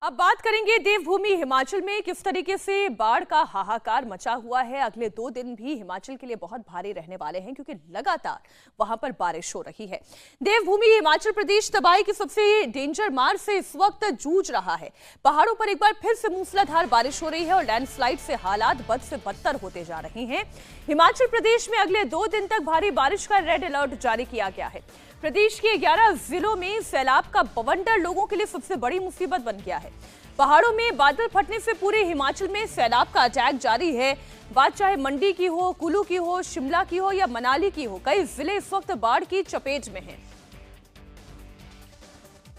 अब बात करेंगे देवभूमि हिमाचल में किस तरीके से बाढ़ का हाहाकार मचा हुआ है। अगले 2 दिन भी हिमाचल के लिए बहुत भारी रहने वाले हैं क्योंकि लगातार वहां पर बारिश हो रही है। देवभूमि हिमाचल प्रदेश तबाही की सबसे डेंजर मार से इस वक्त जूझ रहा है। पहाड़ों पर एक बार फिर से मूसलाधार बारिश हो रही है और लैंडस्लाइड से हालात बद से बदतर होते जा रहे हैं। हिमाचल प्रदेश में अगले 2 दिन तक भारी बारिश का रेड अलर्ट जारी किया गया है। प्रदेश के 11 जिलों में सैलाब का बवंडर लोगों के लिए सबसे बड़ी मुसीबत बन गया है। पहाड़ों में बादल फटने से पूरे हिमाचल में सैलाब का अटैक जारी है। बात चाहे मंडी की हो, कुल्लू की हो, शिमला की हो या मनाली की हो, कई जिले इस वक्त बाढ़ की चपेट में हैं।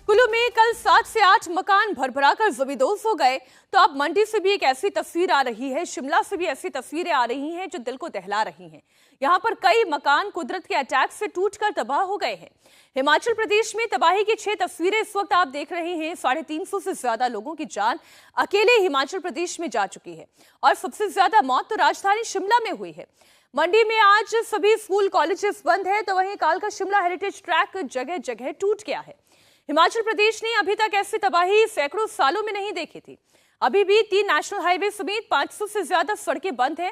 कुल्लू में कल 7 से 8 मकान भरभराकर जमींदोज हो गए, तो अब मंडी से भी एक ऐसी तस्वीर आ रही है, शिमला से भी ऐसी तस्वीरें आ रही हैं जो दिल को दहला रही हैं। यहां पर कई मकान कुदरत के अटैक से टूटकर तबाह हो गए हैं। हिमाचल प्रदेश में तबाही की 6 तस्वीरें इस वक्त आप देख रहे हैं। 350 से ज्यादा लोगों की जान अकेले हिमाचल प्रदेश में जा चुकी है और सबसे ज्यादा मौत तो राजधानी शिमला में हुई है। मंडी में आज सभी स्कूल कॉलेजेस बंद है, तो वहीं कालका शिमला हेरिटेज ट्रैक जगह जगह टूट गया है। हिमाचल प्रदेश ने अभी तक ऐसी तबाही सैकड़ों सालों में नहीं देखी थी। अभी भी 3 नेशनल हाईवे समेत 500 से ज्यादा सड़कें बंद हैं।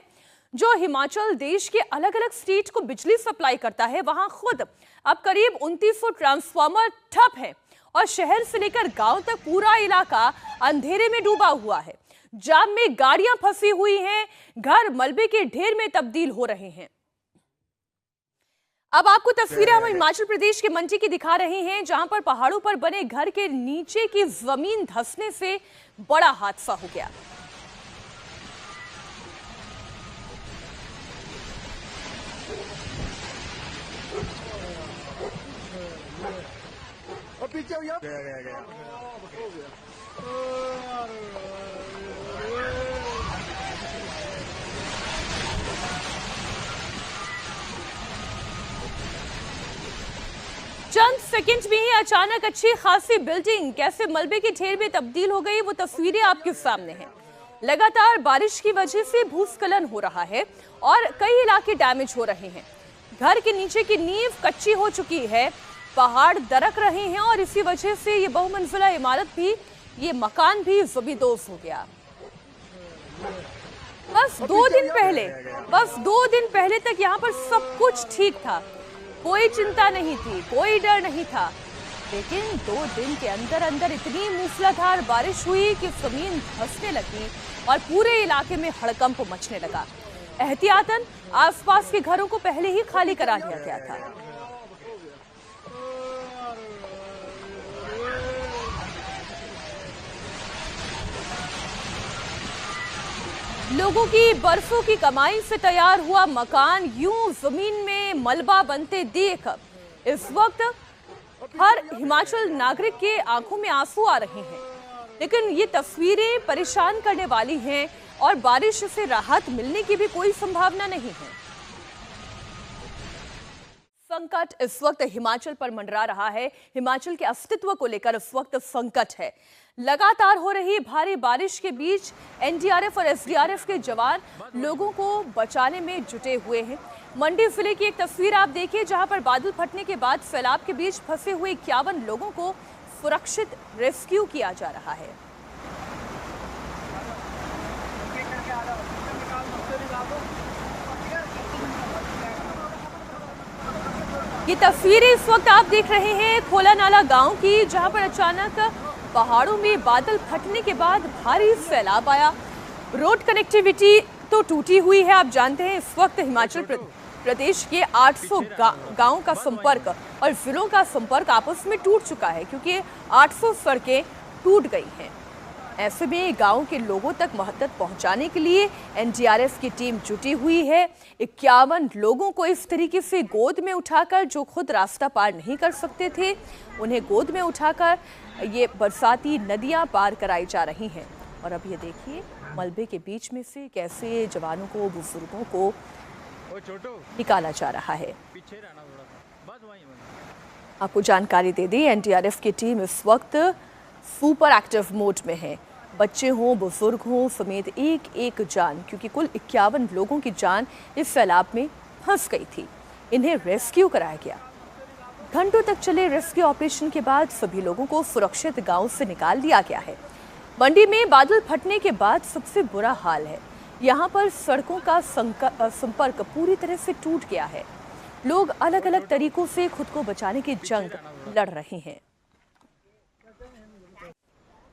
जो हिमाचल देश के अलग अलग स्टेट को बिजली सप्लाई करता है, वहां खुद अब करीब 2900 ट्रांसफार्मर ठप है और शहर से लेकर गांव तक पूरा इलाका अंधेरे में डूबा हुआ है। जाम में गाड़ियां फंसी हुई हैं, घर मलबे के ढेर में तब्दील हो रहे हैं। अब आपको तस्वीरें हम हिमाचल प्रदेश के मंडी की दिखा रहे हैं, जहां पर पहाड़ों पर बने घर के नीचे की जमीन धंसने से बड़ा हादसा हो गया। चंद सेकंड में ही अचानक अच्छी खासी बिल्डिंग कैसे मलबे के ढेर में तब्दील हो गई, वो तस्वीरें आपके सामने हैं। लगातार बारिश की वजह से भूस्खलन हो रहा है और कई इलाके डैमेज हो रहे हैं। घर के नीचे की नींव कच्ची हो चुकी है, पहाड़ दरक रहे हैं और इसी वजह से ये बहुमंजिला इमारत भी, ये मकान भी जमींदोज हो गया। बस 2 दिन पहले तक यहाँ पर सब कुछ ठीक था, कोई चिंता नहीं थी, कोई डर नहीं था। लेकिन 2 दिन के अंदर अंदर इतनी मूसलाधार बारिश हुई कि जमीन धंसने लगी और पूरे इलाके में हड़कंप मचने लगा। एहतियातन आसपास के घरों को पहले ही खाली करा लिया गया था। लोगों की बरसों की कमाई से तैयार हुआ मकान यूं जमीन में मलबा बनते देख इस वक्त हर हिमाचल नागरिक के आंखों में आंसू आ रहे हैं। लेकिन ये तस्वीरें परेशान करने वाली हैं और बारिश से राहत मिलने की भी कोई संभावना नहीं है। संकट इस वक्त हिमाचल पर मंडरा रहा है। हिमाचल के अस्तित्व को लेकर इस वक्त संकट है। लगातार हो रही भारी बारिश के बीच एनडीआरएफ और एसडीआरएफ के जवान लोगों को बचाने में जुटे हुए हैं। मंडी जिले की एक तस्वीर आप देखिए, जहां पर बादल फटने के बाद सैलाब के बीच फंसे हुए 51 लोगों को सुरक्षित रेस्क्यू किया जा रहा है। ये तस्वीरें इस वक्त आप देख रहे हैं खोला नाला गांव की, जहां पर अचानक पहाड़ों में बादल फटने के बाद भारी सैलाब आया। रोड कनेक्टिविटी तो टूटी हुई है। आप जानते हैं इस वक्त हिमाचल प्रदेश के 800 गांवों का संपर्क और जिलों का संपर्क आपस में टूट चुका है क्योंकि 800 सड़कें टूट गई हैं। ऐसे में गांव के लोगों तक मदद पहुंचाने के लिए एनडीआरएफ की टीम जुटी हुई है। 51 लोगों को इस तरीके से गोद में उठाकर, जो खुद रास्ता पार नहीं कर सकते थे, उन्हें गोद में उठाकर ये बरसाती नदियां पार कराई जा रही हैं। और अब ये देखिए मलबे के बीच में से कैसे जवानों को, बुजुर्गों को निकाला जा रहा है। आपको जानकारी दे दी, एनडीआरएफ की टीम इस वक्त सुपर एक्टिव मोड में है। बच्चे हों, बुजुर्ग हों समेत एक एक जान, क्योंकि कुल 51 लोगों की जान इस सैलाब में फंस गई थी, इन्हें रेस्क्यू कराया गया। घंटों तक चले रेस्क्यू ऑपरेशन के बाद सभी लोगों को सुरक्षित गांव से निकाल लिया गया है। मंडी में बादल फटने के बाद सबसे बुरा हाल है। यहाँ पर सड़कों का संपर्क पूरी तरह से टूट गया है। लोग अलग अलग तरीकों से खुद को बचाने की जंग लड़ रहे हैं।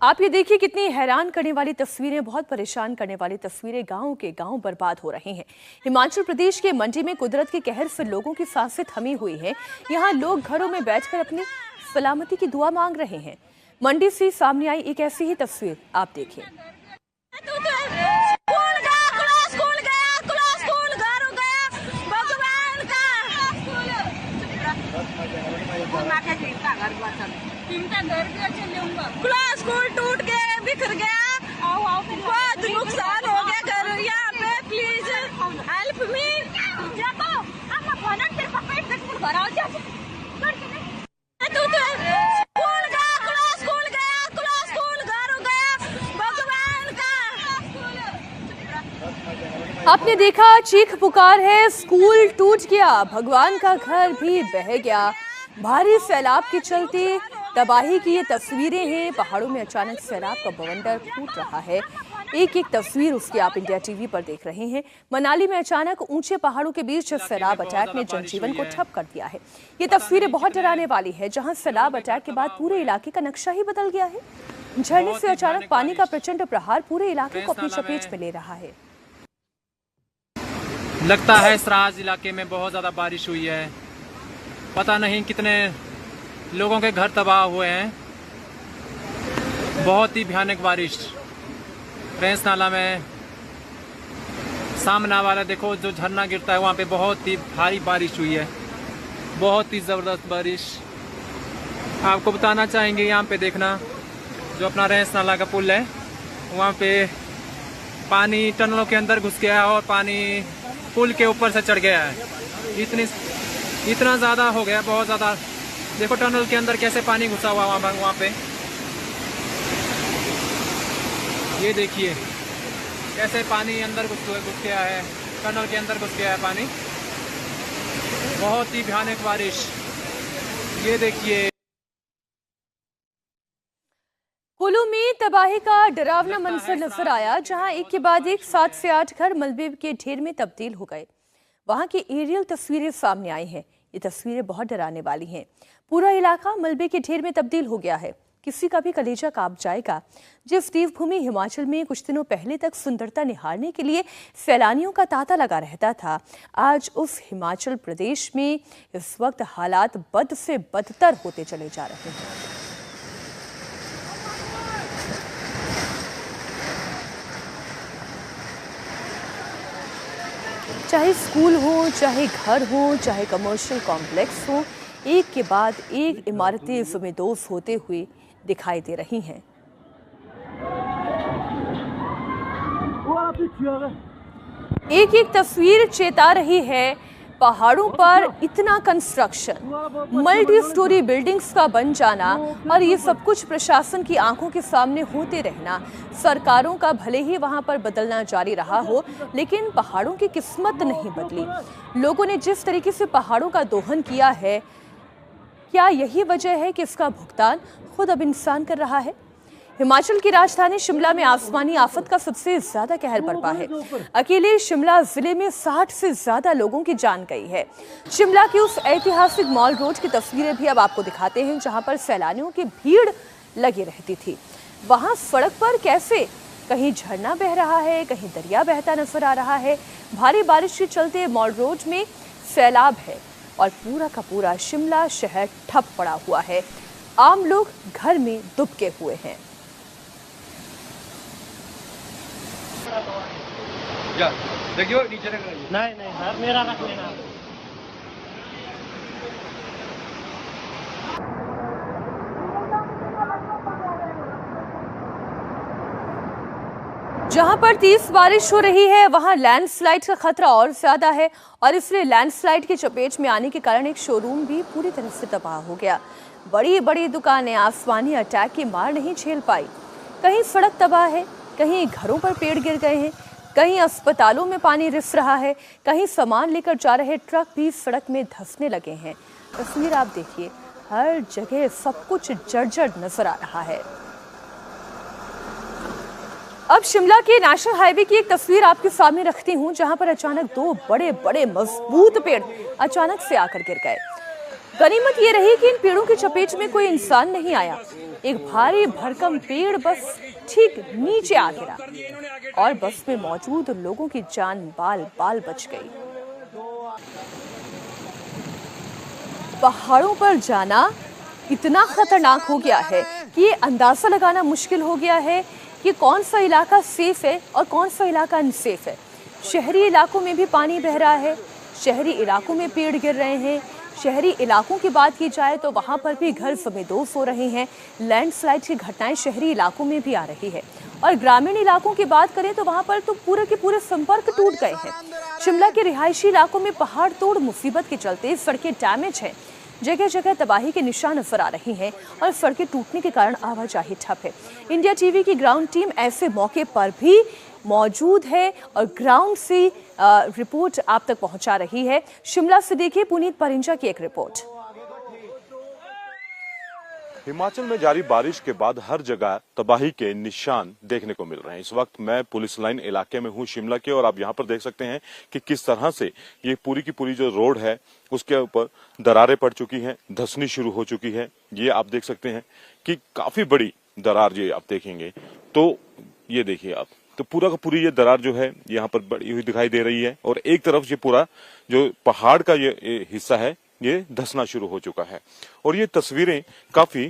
आप ये देखिए कितनी हैरान करने वाली तस्वीरें, बहुत परेशान करने वाली तस्वीरें। गांव के गांव बर्बाद हो रहे हैं। हिमाचल प्रदेश के मंडी में कुदरत के कहर से लोगों की सांसें थमी हुई हैं। यहाँ लोग घरों में बैठकर अपनी सलामती की दुआ मांग रहे हैं। मंडी से सामने आई एक ऐसी ही तस्वीर आप देखिए। स्कूल टूट गया, बिखर गया, बहुत नुकसान हो गया घर। यहाँ पे प्लीज हेल्प मी। आपने देखा चीख पुकार है, स्कूल टूट गया, भगवान का घर भी बह गया। भारी सैलाब के चलते तबाही की ये तस्वीरें हैं। पहाड़ों में अचानक सैलाब का बवंडर फूट रहा है। एक एक तस्वीर उसकी आप इंडिया टीवी पर देख रहे हैं। मनाली में अचानक ऊंचे पहाड़ों के बीच सैलाब अटैक ने जनजीवन को ठप कर दिया है। ये तस्वीरें बहुत डराने वाली है, जहां सैलाब अटैक के बाद पूरे इलाके का नक्शा ही बदल गया है। झरने से अचानक पानी का प्रचंड प्रहार पूरे इलाके को अपनी चपेट में ले रहा है। लगता है सराज इलाके में बहुत ज्यादा बारिश हुई है। पता नहीं कितने लोगों के घर तबाह हुए हैं। बहुत ही भयानक बारिश। रेंस नाला में सामना वाला देखो जो झरना गिरता है, वहाँ पे बहुत ही भारी बारिश हुई है। बहुत ही ज़बरदस्त बारिश। आपको बताना चाहेंगे, यहाँ पे देखना जो अपना रेंस नाला का पुल है, वहाँ पे पानी टनलों के अंदर घुस गया है और पानी पुल के ऊपर से चढ़ गया है। इतना ज़्यादा हो गया, बहुत ज़्यादा। देखो टनल के अंदर कैसे पानी घुसा हुआ वहाँ पे। ये देखिए कैसे पानी अंदर घुस गया है, टनल के अंदर घुस गया है पानी। बहुत ही भयानक बारिश। ये देखिए कुल्लू में तबाही का डरावना मंजर नजर आया, जहां एक के बाद एक 7 से 8 घर मलबे के ढेर में तब्दील हो गए। वहां की एरियल तस्वीरें सामने आई हैं। ये तस्वीरें बहुत डराने वाली हैं। पूरा इलाका मलबे के ढेर में तब्दील हो गया है। किसी का भी कलेजा कांप जाएगा। जिस देवभूमि हिमाचल में कुछ दिनों पहले तक सुंदरता निहारने के लिए सैलानियों का तांता लगा रहता था, आज उस हिमाचल प्रदेश में इस वक्त हालात बद से बदतर होते चले जा रहे हैं। चाहे स्कूल हो, चाहे घर हो, चाहे कमर्शियल कॉम्प्लेक्स हो, एक के बाद एक इमारतें ज़मींदोज़ होते हुए दिखाई दे रही हैं। एक एक तस्वीर चेता रही है। पहाड़ों पर इतना कंस्ट्रक्शन, मल्टी स्टोरी बिल्डिंग्स का बन जाना और ये सब कुछ प्रशासन की आंखों के सामने होते रहना। सरकारों का भले ही वहां पर बदलना जारी रहा हो, लेकिन पहाड़ों की किस्मत नहीं बदली। लोगों ने जिस तरीके से पहाड़ों का दोहन किया है, क्या यही वजह है कि इसका भुगतान खुद अब इंसान कर रहा है? हिमाचल की राजधानी शिमला में आसमानी आफत का सबसे ज्यादा कहर बरपा है। अकेले शिमला जिले में 60 से ज्यादा लोगों की जान गई है। शिमला की उस ऐतिहासिक मॉल रोड की तस्वीरें भी अब आपको दिखाते हैं, जहां पर सैलानियों की भीड़ लगी रहती थी। वहां सड़क पर कैसे कहीं झरना बह रहा है, कहीं दरिया बहता नजर आ रहा है। भारी बारिश के चलते मॉल रोड में सैलाब है और पूरा का पूरा शिमला शहर ठप पड़ा हुआ है। आम लोग घर में दुबके हुए हैं। देखियो नीचे नहीं सर, मेरा रख लेना। जहां पर तेज बारिश हो रही है, वहां लैंडस्लाइड का खतरा और ज्यादा है और इसलिए लैंडस्लाइड की चपेट में आने के कारण एक शोरूम भी पूरी तरह से तबाह हो गया। बड़ी बड़ी दुकानें आसमानी अटैक की मार नहीं झेल पाई। कहीं सड़क तबाह है, कहीं घरों पर पेड़ गिर गए हैं, कहीं अस्पतालों में पानी रिस रहा है, कहीं सामान लेकर जा रहे ट्रक भी सड़क में धंसने लगे हैं। तस्वीर आप देखिए, हर जगह सब कुछ जर्जर नजर आ रहा है। अब शिमला के नेशनल हाईवे की एक तस्वीर आपके सामने रखती हूं, जहां पर अचानक दो बड़े बड़े मजबूत पेड़ अचानक से आकर गिर गए। गनीमत ये रही कि इन पेड़ों की चपेट में कोई इंसान नहीं आया। एक भारी भरकम पेड़ बस ठीक नीचे आ गिरा और बस में मौजूद लोगों की जान बाल बाल बच गई। पहाड़ों पर जाना इतना खतरनाक हो गया है कि ये अंदाजा लगाना मुश्किल हो गया है कि कौन सा इलाका सेफ है और कौन सा इलाका अनसेफ है। शहरी इलाकों में भी पानी बह रहा है, शहरी इलाकों में पेड़ गिर रहे हैं। शहरी इलाकों की बात की जाए तो वहां पर भी घर समेदोस हो रहे हैं। लैंडस्लाइड की घटनाएं शहरी इलाकों में भी आ रही है और ग्रामीण इलाकों की बात करें तो वहां पर तो पूरे के पूरे संपर्क टूट गए हैं। शिमला के रिहायशी इलाकों में पहाड़ तोड़ मुसीबत के चलते सड़कें डैमेज हैं, जगह जगह तबाही के निशान नजर आ रही हैं और सड़कें टूटने के कारण आवाजाही ठप है। इंडिया टीवी की ग्राउंड टीम ऐसे मौके पर भी मौजूद है और ग्राउंड से रिपोर्ट आप तक पहुंचा रही है। शिमला से देखिए पुनीत परिंजा की एक रिपोर्ट। हिमाचल में जारी बारिश के बाद हर जगह तबाही के निशान देखने को मिल रहे हैं। इस वक्त मैं पुलिस लाइन इलाके में हूं शिमला के, और आप यहां पर देख सकते हैं कि किस तरह से ये पूरी की पूरी जो रोड है उसके ऊपर दरारें पड़ चुकी हैं, धंसनी शुरू हो चुकी है। ये आप देख सकते हैं कि काफी बड़ी दरार ये आप देखेंगे तो ये देखिए आप, तो पूरा का पूरी ये दरार जो है यहाँ पर बड़ी हुई दिखाई दे रही है और एक तरफ ये पूरा जो पहाड़ का ये हिस्सा है ये धंसना शुरू हो चुका है। और ये तस्वीरें काफी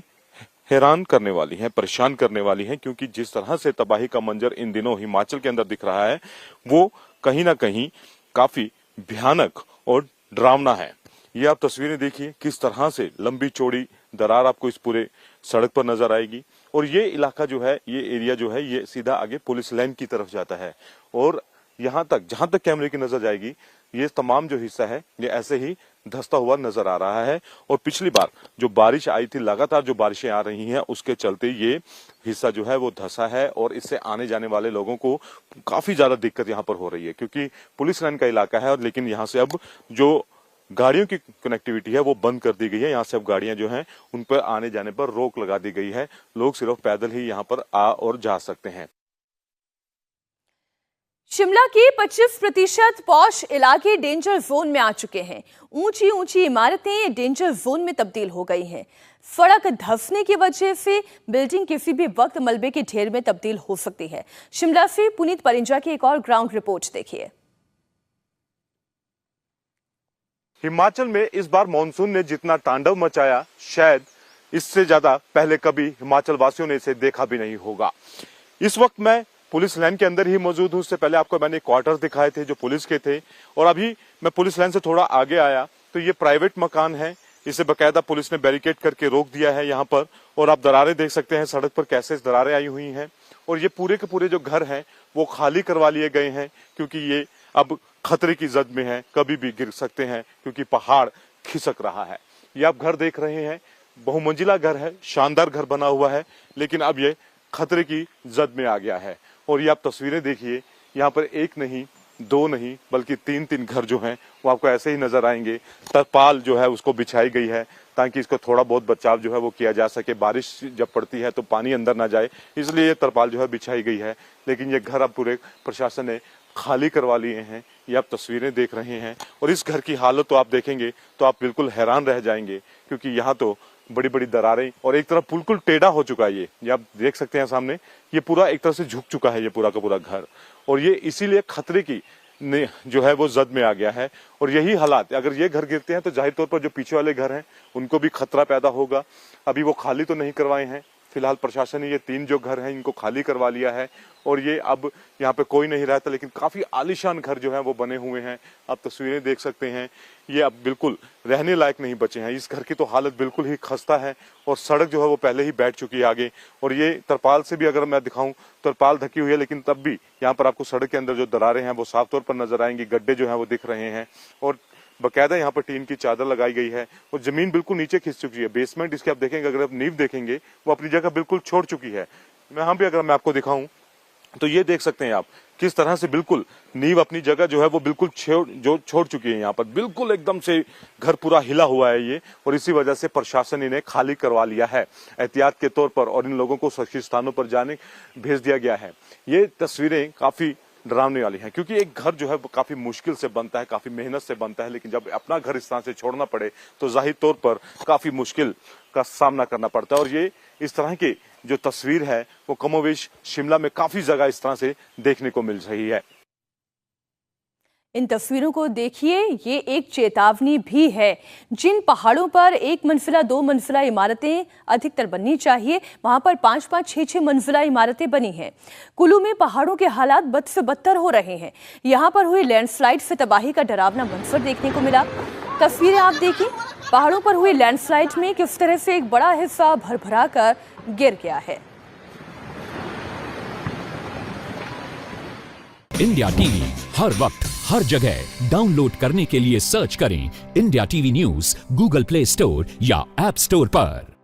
हैरान करने वाली हैं, परेशान करने वाली हैं, क्योंकि जिस तरह से तबाही का मंजर इन दिनों हिमाचल के अंदर दिख रहा है वो कहीं ना कहीं काफी भयानक और डरावना है। ये आप तस्वीरें देखिए किस तरह से लंबी चौड़ी दरार आपको इस पूरे सड़क पर नजर आएगी। और ये इलाका जो है, ये एरिया जो है, ये सीधा आगे पुलिस लाइन की तरफ जाता है और यहाँ तक जहां तक कैमरे की नजर जाएगी ये तमाम जो हिस्सा है ये ऐसे ही धंसता हुआ नजर आ रहा है। और पिछली बार जो बारिश आई थी, लगातार जो बारिशें आ रही हैं उसके चलते ये हिस्सा जो है वो धंसा है और इससे आने जाने वाले लोगों को काफी ज्यादा दिक्कत यहाँ पर हो रही है, क्योंकि पुलिस लाइन का इलाका है। और लेकिन यहाँ से अब जो गाड़ियों की कनेक्टिविटी है वो बंद कर दी गई है। यहाँ से अब गाड़ियां जो हैं उन पर आने जाने पर रोक लगा दी गई है। लोग सिर्फ पैदल ही यहाँ पर आ और जा सकते हैं। शिमला के 25% पॉश इलाके डेंजर जोन में आ चुके हैं। ऊंची ऊंची इमारतें डेंजर जोन में तब्दील हो गई हैं। सड़क धंसने की वजह से बिल्डिंग किसी भी वक्त मलबे के ढेर में तब्दील हो सकती है। शिमला से पुनीत परिंजा की एक और ग्राउंड रिपोर्ट देखिए। हिमाचल में इस बार मानसून ने जितना तांडव मचाया शायद इससे ज्यादा पहले कभी हिमाचल वासियों ने इसे देखा भी नहीं होगा। इस वक्त मैं पुलिस लाइन के अंदर ही मौजूद हूं। उससे पहले आपको मैंने क्वार्टर दिखाए थे जो पुलिस के थे, और अभी मैं पुलिस लाइन से थोड़ा आगे आया तो ये प्राइवेट मकान है। इसे बकायदा पुलिस ने बैरिकेड करके रोक दिया है यहाँ पर, और आप दरारें देख सकते हैं सड़क पर कैसे दरारें आई हुई हैं। और ये पूरे के पूरे जो घर हैं वो खाली करवा लिए गए हैं, क्योंकि ये अब खतरे की जद में है, कभी भी गिर सकते हैं क्योंकि पहाड़ खिसक रहा है। ये आप घर देख रहे हैं, बहुमंजिला घर है, शानदार घर बना हुआ है, लेकिन अब ये खतरे की जद में आ गया है। और ये आप तस्वीरें देखिए, यहाँ पर एक नहीं, दो नहीं, बल्कि तीन तीन घर जो हैं वो आपको ऐसे ही नजर आएंगे। तरपाल जो है उसको बिछाई गई है ताकि इसको थोड़ा बहुत बचाव जो है वो किया जा सके। बारिश जब पड़ती है तो पानी अंदर ना जाए, इसलिए ये तरपाल जो है बिछाई गई है। लेकिन ये घर अब पूरे प्रशासन ने खाली करवा लिए हैं। ये आप तस्वीरें देख रहे हैं और इस घर की हालत तो आप देखेंगे तो आप बिल्कुल हैरान रह जाएंगे, क्योंकि यहाँ तो बड़ी बड़ी दरारें और एक तरफ बिल्कुल टेढ़ा हो चुका है। ये आप देख सकते हैं सामने, ये पूरा एक तरफ से झुक चुका है ये पूरा का पूरा घर, और ये इसीलिए खतरे की जो है वो जद में आ गया है। और यही हालात, अगर ये घर गिरते हैं तो जाहिर तौर पर जो पीछे वाले घर हैं उनको भी खतरा पैदा होगा। अभी वो खाली तो नहीं करवाए हैं फिलहाल प्रशासन ने, ये तीन जो घर हैं इनको खाली करवा लिया है और ये अब यहाँ पे कोई नहीं रहता, लेकिन काफी आलीशान घर जो है वो बने हुए हैं। आप तस्वीरें देख सकते हैं, ये अब बिल्कुल रहने लायक नहीं बचे हैं। इस घर की तो हालत बिल्कुल ही खस्ता है और सड़क जो है वो पहले ही बैठ चुकी है आगे। और ये तरपाल से भी अगर मैं दिखाऊं, तरपाल ढकी हुई है, लेकिन तब भी यहाँ पर आपको सड़क के अंदर जो दरारें हैं वो साफ तौर पर नजर आएंगी। गड्ढे जो है वो दिख रहे हैं और बकायदा यहाँ पर टीन की चादर लगाई गई है और जमीन बिल्कुल नीचे खिंच चुकी है। बेसमेंट इसके आप देखेंगे, अगर आप नींव देखेंगे वो अपनी जगह बिल्कुल छोड़ चुकी है। यहाँ भी अगर मैं आपको दिखाऊं तो ये देख सकते हैं आप किस तरह से बिल्कुल नींव अपनी जगह जो है वो बिल्कुल छोड़ चुकी है। यहाँ पर बिल्कुल एकदम से घर पूरा हिला हुआ है ये, और इसी वजह से प्रशासन इन्हें खाली करवा लिया है एहतियात के तौर पर, और इन लोगों को सुरक्षित स्थानों पर भेज दिया गया है। ये तस्वीरें काफी डरावने वाली हैं, क्योंकि एक घर जो है वो काफी मुश्किल से बनता है, काफी मेहनत से बनता है, लेकिन जब अपना घर इस तरह से छोड़ना पड़े तो जाहिर तौर पर काफी मुश्किल का सामना करना पड़ता है। और ये इस तरह की जो तस्वीर है वो कमोवेश शिमला में काफी जगह इस तरह से देखने को मिल रही है। इन तस्वीरों को देखिए, ये एक चेतावनी भी है। जिन पहाड़ों पर 1 मंजिला 2 मंजिला इमारतें अधिकतर बननी चाहिए, वहां पर 5-5, 6-6 मंजिला इमारतें बनी हैं। कुल्लू में पहाड़ों के हालात बद से बदतर हो रहे हैं। यहां पर हुई लैंडस्लाइड से तबाही का डरावना मंजर देखने को मिला। तस्वीरें आप देखिए, पहाड़ों पर हुई लैंडस्लाइड में किस तरह से एक बड़ा हिस्सा भरभरा कर गिर गया है। इंडिया टीवी हर वक्त हर जगह डाउनलोड करने के लिए सर्च करें India TV news Google play store या ऐप स्टोर पर।